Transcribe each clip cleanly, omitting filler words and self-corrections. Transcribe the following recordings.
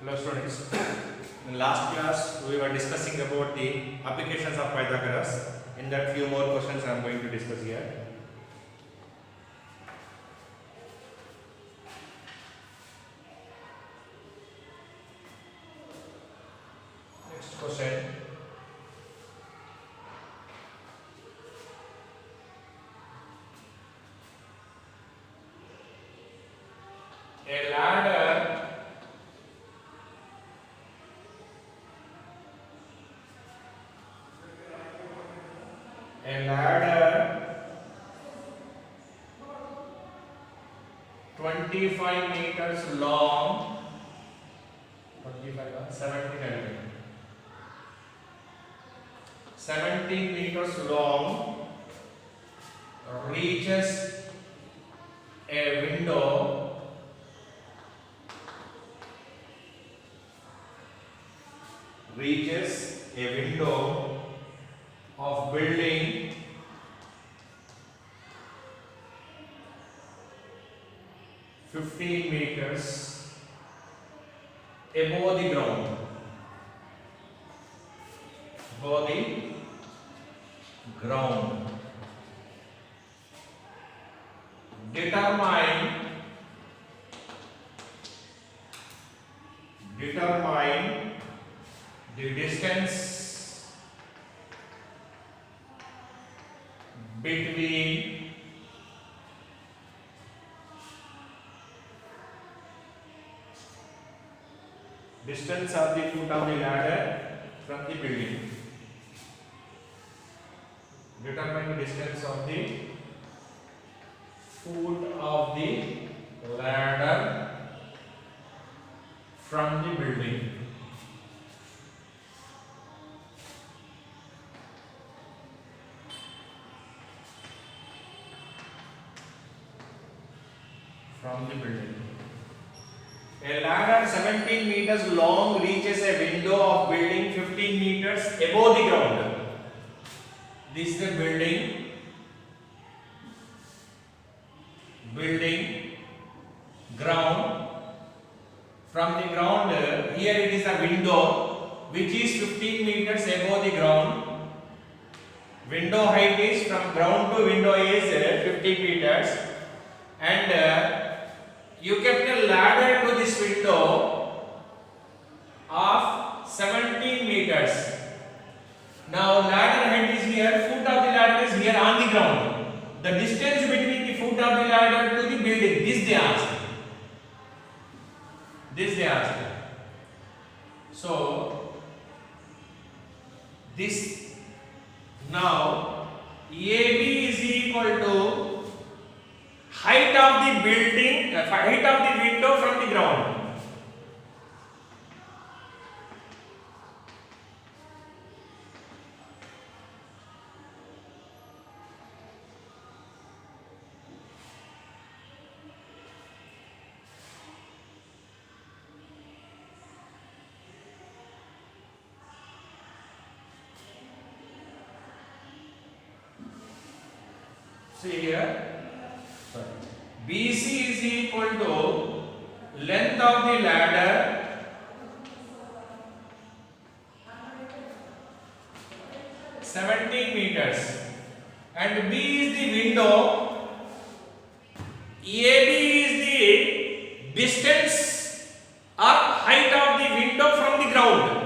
Hello students. In last class we were discussing about the applications of Pythagoras. In that few more questions I am going to discuss here. Next question. A ladder a ladder 25 meters long, 17 meters long reaches a window of building 15 meters above the ground. Determine the distance between distance of the foot of the ladder from the building. Determine the distance of the foot of the ladder from the building. A ladder 17 meters long reaches a window of building 15 meters above the ground. This is the building, ground. From the ground, here it is a window which is 15 meters above the ground. Window height is from ground to window is 50 meters, and you kept a ladder to this window of 17 meters. Now ladder head is here, foot of the ladder is here on the ground. The distance between the foot of the ladder to the building, this they asked. So this now AB is equal to height of the building, height of the window from the ground. See here, BC is equal to length of the ladder (17 meters) and B is the window. AB is the distance or height of the window from the ground.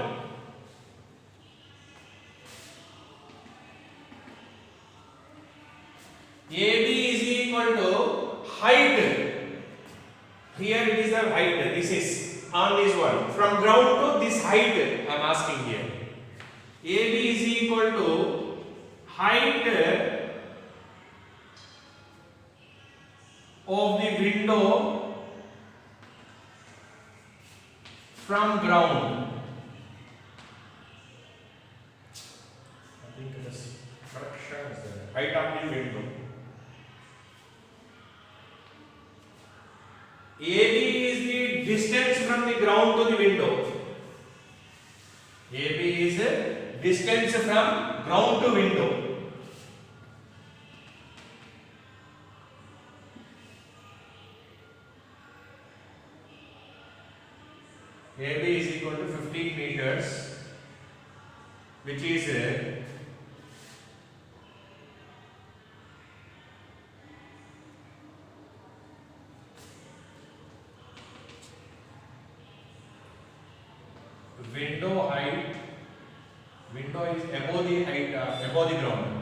AB is equal to height. Here it is the height. This is on this one. From ground to this height I am asking here. AB is equal to height of the window from ground. I think it is correction is the height of the window. AB is the distance from the ground to the window. AB is a distance from ground to window. AB is equal to 15 meters, which is window height. Window is above the height, above the ground.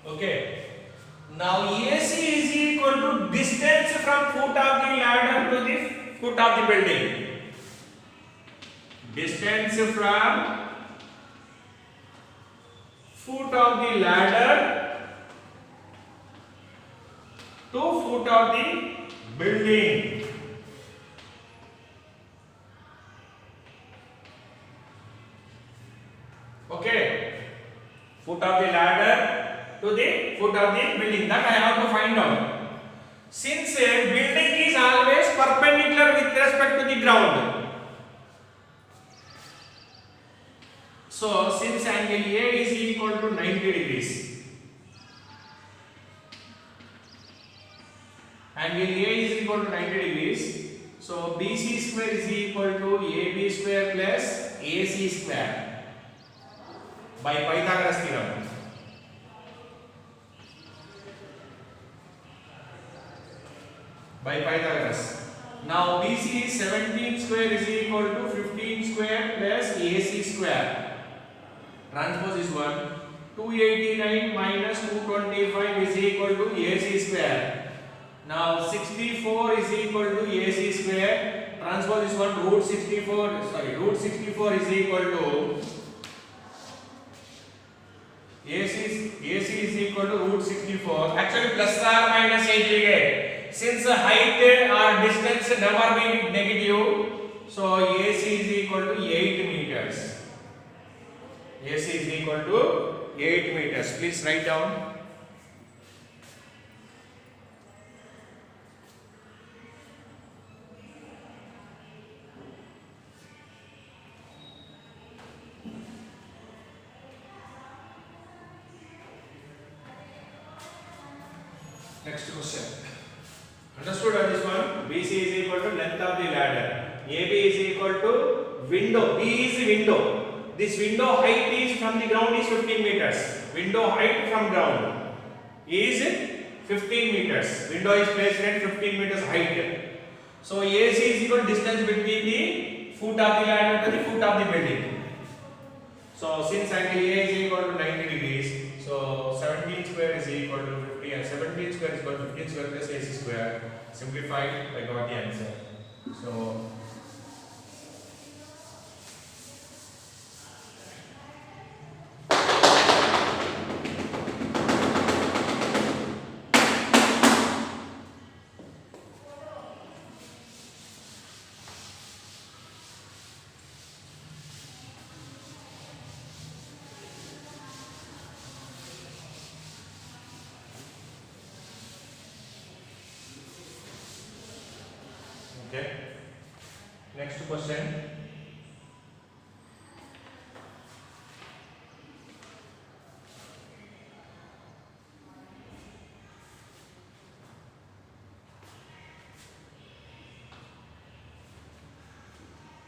Okay. Now AC is equal to distance from foot of the ladder to the foot of the building. Distance from foot of the ladder to foot of the building. Okay. Foot of the ladder to the foot of the building, that I have to find out. Since a building is always perpendicular with respect to the ground, so since angle A is equal to 90 degrees, angle A is equal to 90 degrees, so BC square is equal to AB square plus AC square by Pythagoras theorem. By Pythagoras. Now BC is 17 square is equal to 15 square plus AC square. Transpose is 1. 289 minus 225 is equal to AC square. Now 64 is equal to AC square. Transpose is 1. Root 64 is equal to AC is equal to root 64. Actually plus or minus 8 will get. Since height or distance never be negative, so AC is equal to 8 meters. AC is equal to 8 meters. Please write down. Next question. Understood on this one? BC is equal to length of the ladder. AB is equal to window. B is window. This window height is from the ground is 15 meters. Window height from ground is 15 meters. Window is placed at 15 meters height. So AC is equal to distance between the foot of the ladder to the foot of the building. So since angle A is equal to 90 degrees, so 17 square is equal to 50 and 17 square is equal to 15 square plus AC square. Simplified, I got the answer. So okay. Next question.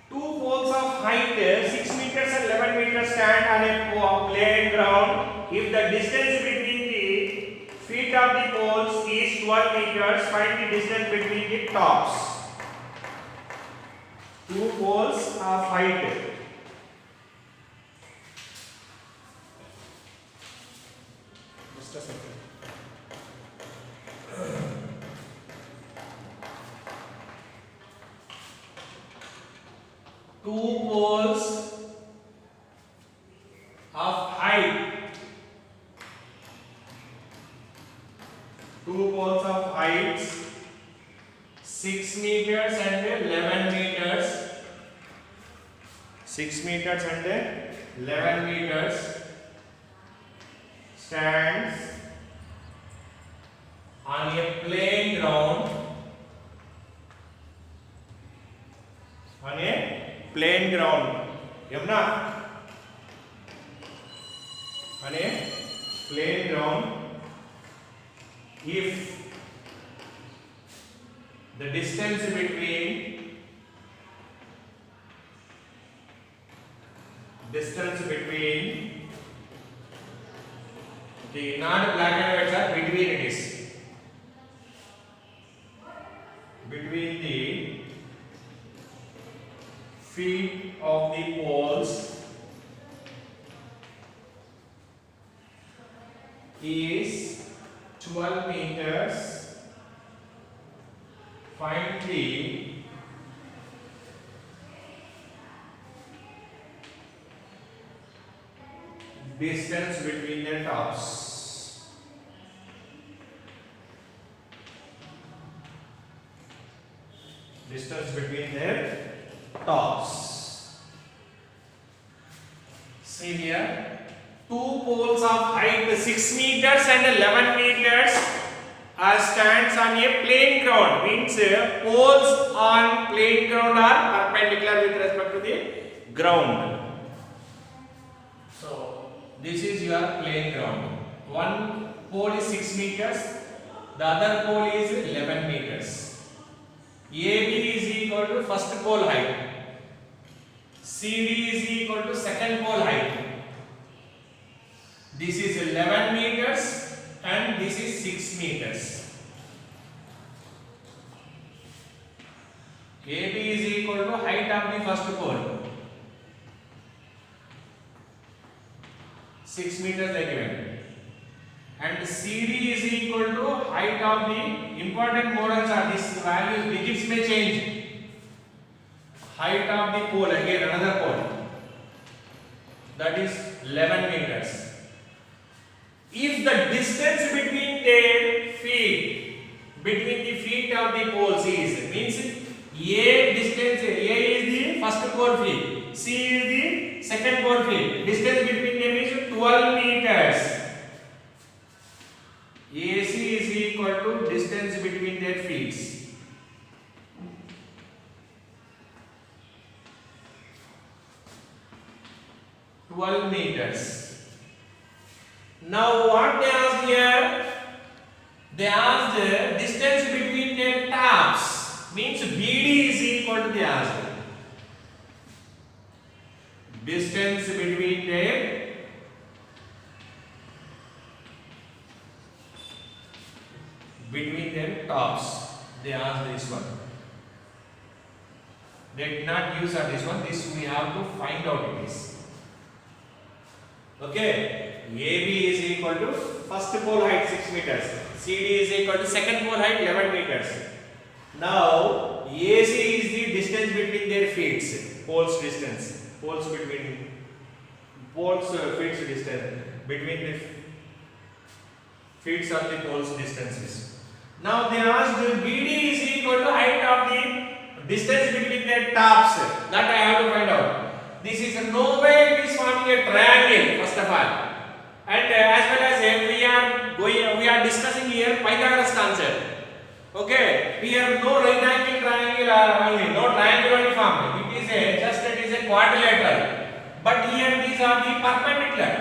Two poles of height 6 meters and 11 meters stand on a plain ground. If the distance between the feet of the poles is 12 meters, find the distance between the tops. Two poles of height. Just a second. Two poles of height. Two poles of height 6 meters and 11 meters. 6 meters and 11 meters stands plain ground એમના અને plain ground if the distance between the not black and white are between it is between the feet of the poles is 12 meters. Find the distance between the tops. Distance between their tops. See here, two poles of height 6 meters and 11 meters stands on a plain ground. Means poles on plain ground are perpendicular with respect to the ground. So this is your plain ground. One pole is 6 meters, the other pole is 11 meters. AB is equal to first pole height, CD is equal to second pole height. This is 11 meters and this is 6 meters. AB is equal to height of the first pole, 6 meters they given, and CD is equal to height of the important models are these values, digits may change. Height of the pole, again another pole, that is 11 meters. If the distance between their feet, between the feet of the poles is, means A distance, A is the first pole feet, C is the second pole feet, distance between them is 12 meters. AC is equal to distance between their feet, 12 meters. Now what they asked here? They asked the distance between their tops, means BD is equal to the asked. Distance between their tops. They asked this one. They did not use on this one. This we have to find out it is. Okay. AB is equal to first pole height 6 meters. CD is equal to second pole height 11 meters. Now AC is the distance between their feet, poles distance, poles between poles feet distance between the feet of the poles distances. Now they asked BD is equal to height of the distance between their tops. That I have to find out. This is no way it is forming a triangle first of all. And as well as we are discussing here Pythagoras concept. Okay, here no right angle triangle only, no triangle only formed. It is a quadrilateral. But here these are the perpendicular,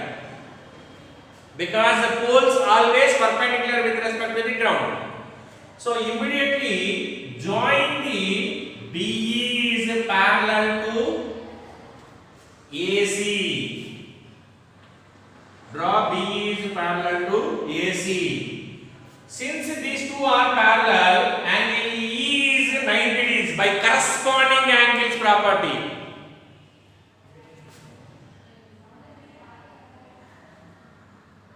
because the poles always perpendicular with respect to the ground. So immediately join the BE is parallel to AC. Draw BE is parallel to AC. Since these two are parallel, angle E is 90 degrees by corresponding angles property.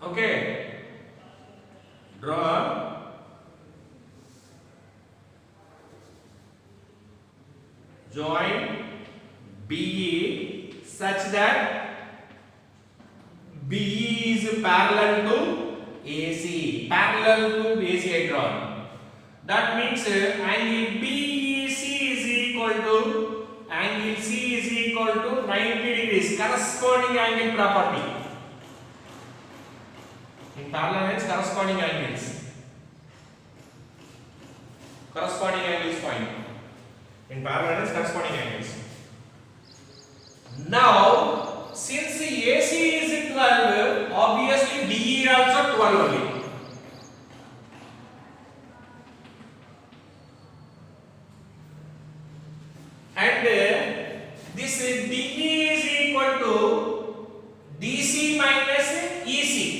Okay. Draw join BE such that BE is parallel to AC. Parallel to AC I drawn. That means angle BEC is equal to angle C is equal to 90 degrees. Corresponding angle property. In parallel means corresponding angles. Corresponding angles point. In parallel is corresponding angles. Now, since AC is 12, obviously DE also 12 only. And this DE is equal to DC minus EC.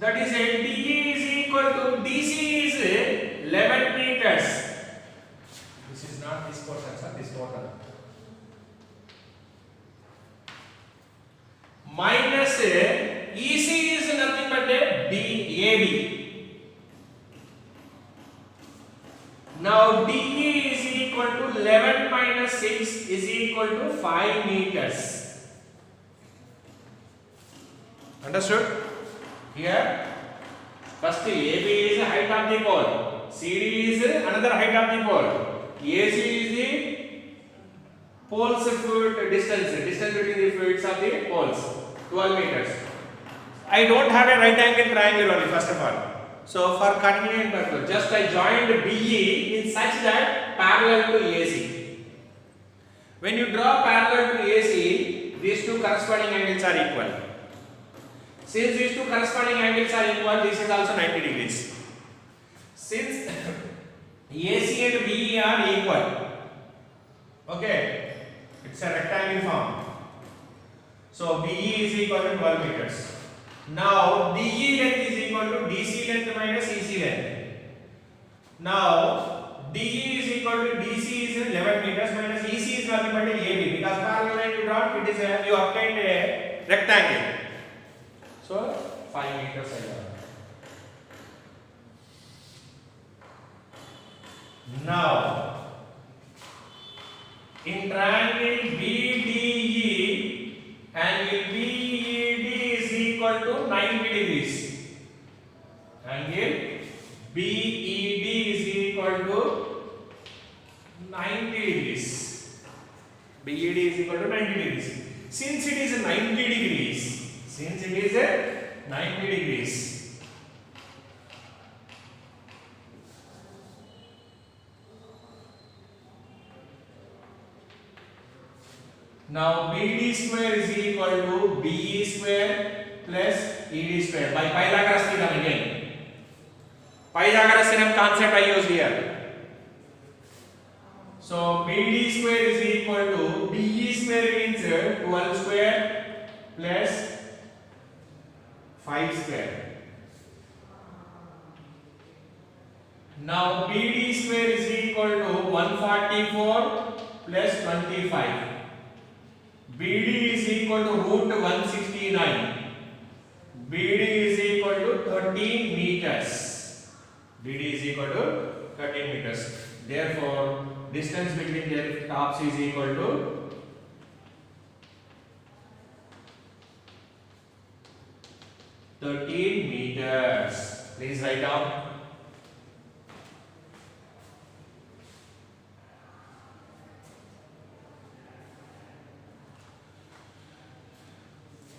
That is DE is equal to DC is 11 meters. This is not this portion, sir, this portion. Minus EC is nothing but AB. Now DE is equal to 11 minus 6 is equal to 5 meters. Understood? Here, first AB is the height of the pole, CD is another height of the pole, AC is the poles foot distance between the foots of the poles, 12 meters. I don't have a right angle triangle only, first of all. So for convenient purpose, just I joined BE in such that parallel to AC. When you draw parallel to AC, these two corresponding angles are equal. Since these two corresponding angles are equal, this is also 90 degrees. Since AC and BE are equal, okay, it's a rectangle form. So BE is equal to 12 meters. Now DE length is equal to DC length minus EC length. Now DE is equal to DC is 11 meters minus EC is nothing but AB, because parallel line you draw, it is you obtained a rectangle. So 5 meters I got. Now in triangle BDE, angle BED is equal to 90 degrees. Angle BED is equal to 90 degrees. BED is equal to 90 degrees. Since it is 90 degrees, now BD square is equal to BE square plus ED square by Pythagoras theorem again. Pythagoras theorem concept I use here. So BD square is equal to BE square means 12 square plus 5 square. Now BD square is equal to 144 plus 25. BD is equal to root 169. BD is equal to 13 meters. BD is equal to 13 meters. Therefore, distance between their tops is equal to 13 meters. Please write down.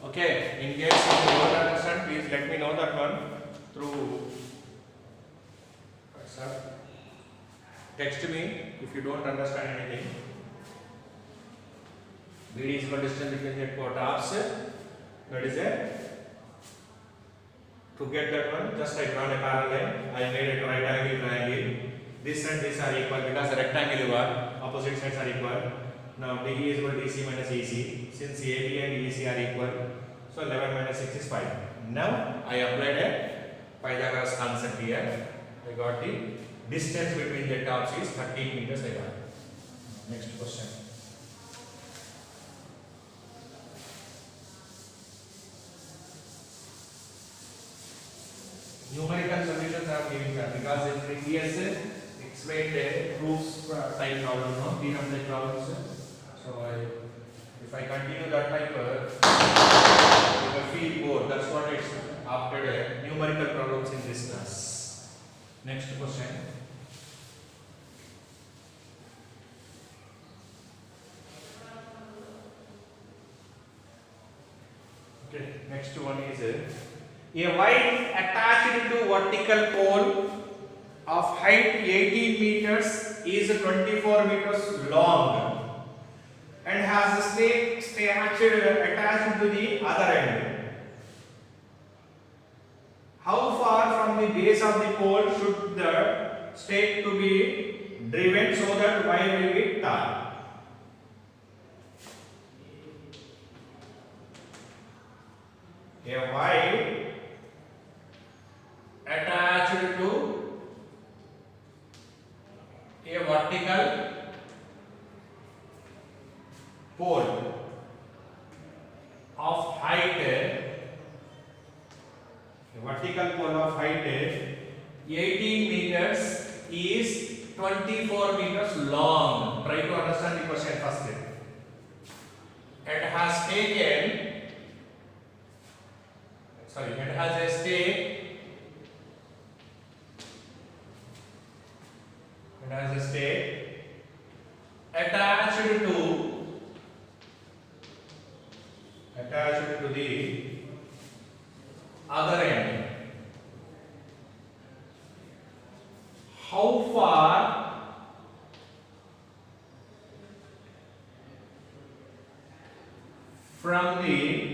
Okay, in case if you don't understand, please let me know that one through WhatsApp. Text me if you don't understand anything. BD is equal to distance between the four tops. That is it. To get that one, just I drawn a parallel line. I made a right angle triangle. This and this are equal because the rectangle are opposite sides are equal. Now DE is equal to DC minus EC. Since AB and EC are equal, so 11 minus 6 is 5. Now I applied a Pythagoras concept here. I got the distance between the tops is 13 meters. I got. Next question. Numerical solutions are given here because in previous explained proofs type problem, no theorem type problems. So if I continue that type, you will feel bored. That's what it's after numerical problems in this class. Next question. Okay, next one is a wire attached to vertical pole of height 18 meters is 24 meters long and has a stake attached to the other end. How far from the base of the pole should the stake to be driven so that wire will be taut? A wire attached to a vertical pole of height, a 18 meters is 24 meters long. Try to understand the question first. It has a stake. It has a stake attached to the other end. How far from the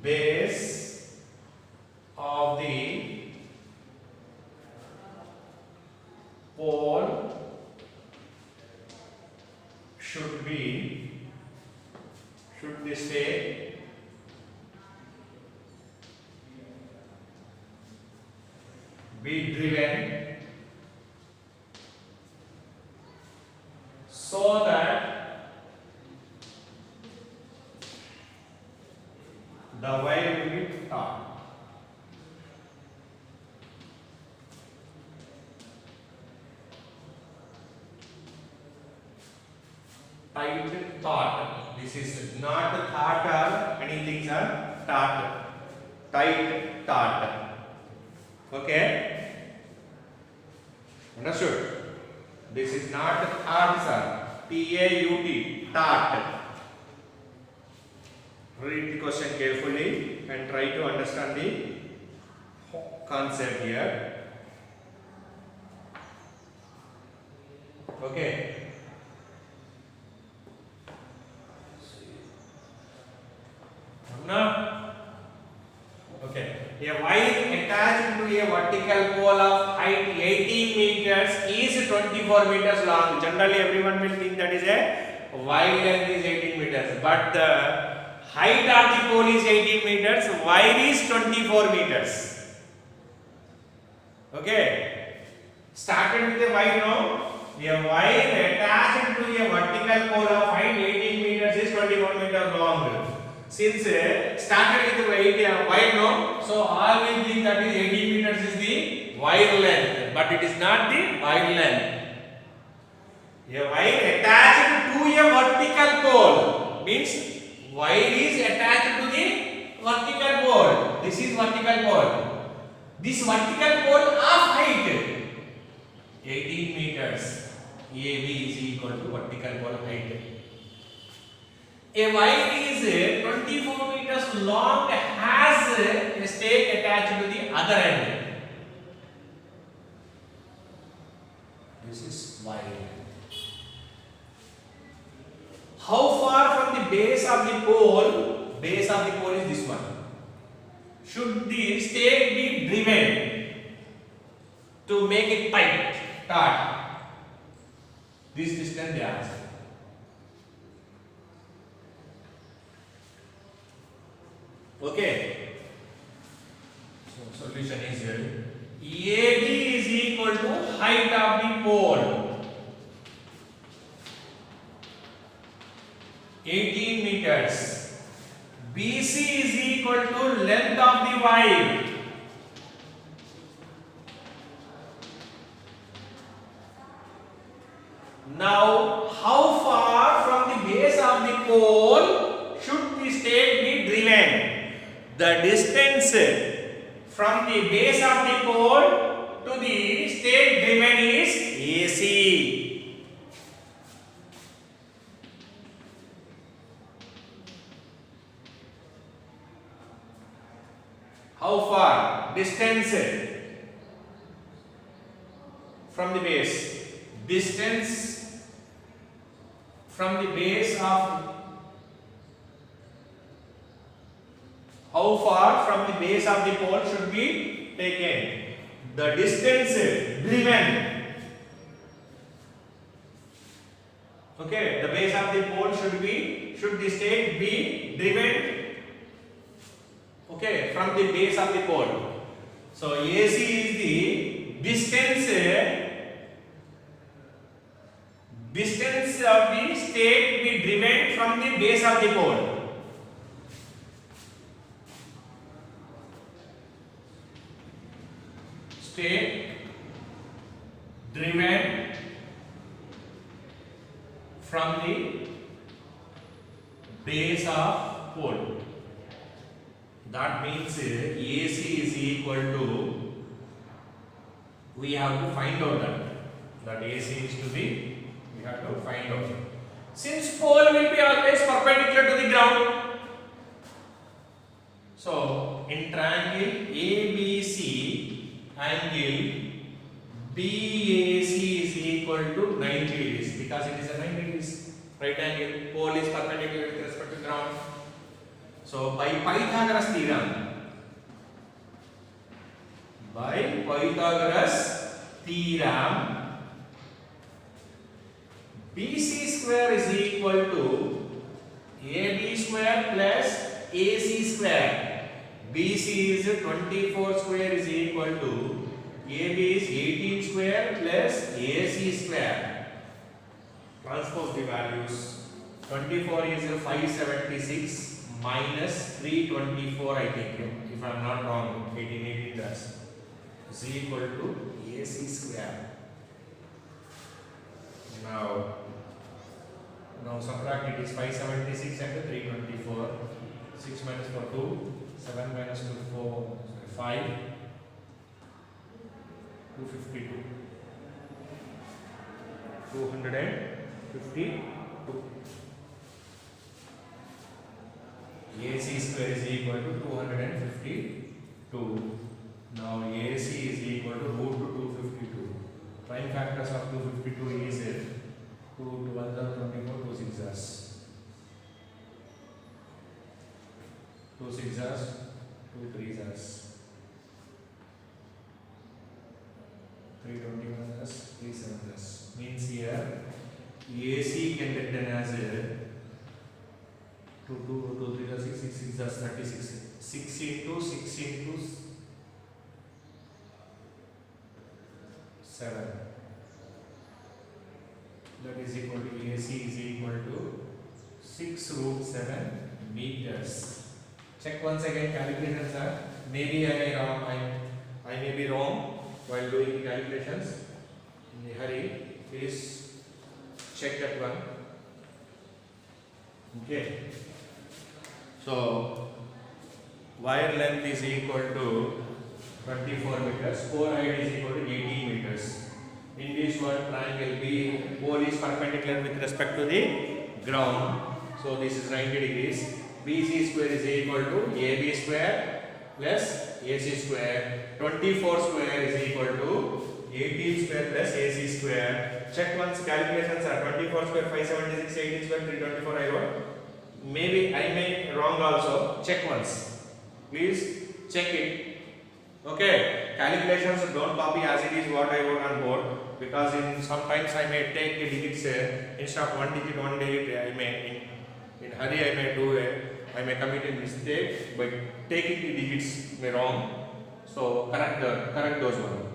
base of the pole should the stake be driven so that the wire will be taut? Taut. This is not taut or anything, sir. Taut. Taut. Okay? Understood? This is not taut, sir. T-A-U-T. Taut. Read the question carefully and try to understand the concept here. Okay? Now, okay, a wire attached to a vertical pole of height 18 meters is 24 meters long. Generally, everyone will think that is a wire length is 18 meters, but the height of the pole is 18 meters, wire is 24 meters. Okay, started with a wire now. A wire attached to a vertical pole of height 18 meters is 24 meters long. Since started with the wire now, so all will think that is 18 meters is the wire length, but it is not the wire length. A wire attached to a vertical pole means wire is attached to the vertical pole. This is vertical pole. This vertical pole of height 18 meters. AB is equal to vertical pole height. A wire is 24 meters long, has a stake attached to the other end. This is wire. How far from the base of the pole? Base of the pole is this one. Should the stake be driven to make it taut? This distance they answer. Okay. So solution is here. AB is equal to height of the pole 18 meters. BC is equal to length of the wire. Now, how far from the base of the pole should the stake be driven? The distance from the base of the pole to the stake driven is AC. distance from the base. Distance from the base of, how far from the base of the pole should be taken. The distance driven. Okay, the base of the pole should the stake be driven, okay, from the base of the pole. So AC is the distance of the stake be driven from the base of the pole. Stake driven from the base of pole. That means AC is equal to, we have to find out that AC is to be, we have to find out. Since pole will be always perpendicular to the ground, so in triangle ABC, angle BAC is equal to 90 degrees because it is a 90 degrees right angle. Pole is perpendicular with respect to ground. So by Pythagoras theorem, BC square is equal to AB square plus AC square. BC is 24 square is equal to AB is 18 square plus AC square. Transpose the values. 24 is 576 minus 324, I think, if I am not wrong, 18 does, is equal to AC square. Now subtract it is 576 and 324. 6 minus 4, 2. 7 minus 2, 4, 5. 252. 252. AC square is equal to 252. Now AC is equal to root 252. Prime factors of 252 is 2 to 1 24, 2 6s. 2 6s, 2 3s. 3 21s, 3 7s. Means here AC can be written as 2 3 6 6 6 is 36. 6 into 6 into 7. That is equal to AC is equal to 6 root 7 meters. Check once again calculations are. Maybe I may be wrong while doing the calculations. In a hurry, please check that one. Okay. So wire length is equal to 24 meters. Core height is equal to 18 meters. In this one, triangle B, pole is perpendicular with respect to the ground. So this is 90 degrees. BC square is equal to AB square plus AC square. 24 square is equal to 18 square plus AC square. Check once calculations are 24 square 576, 18 square 324 I wrote. Maybe I may wrong also. Check once. Please check it. Okay. Calculations don't copy as it is what I wrote on board, because in sometimes I may take the digits instead of one digit I may in hurry I may commit a mistake by taking the digits wrong. So correct those one.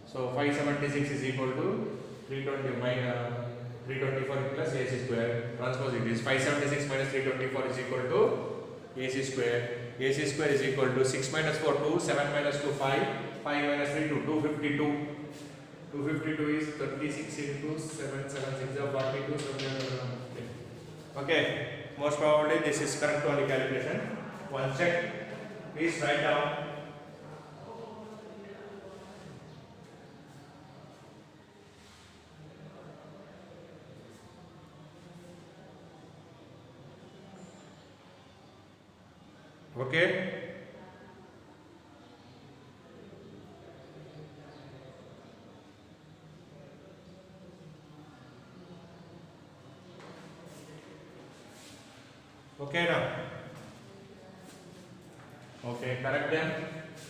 So 576 is equal to 324 plus AC square. Transpose it is 576 minus 324 is equal to AC square. AC square is equal to 6 minus 4 2, 7 minus 2 5, 5 minus 3 2, 252. 252 is 36 into 7 7 6 of 42. Okay. Most probably this is correct only calculation. One check. Please write down. Okay. Okay now. Okay, correct them.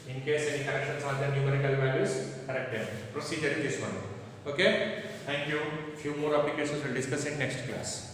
In case any corrections are there, numerical values, correct them. Procedure is this one. Okay. Thank you. Few more applications we'll discuss in next class.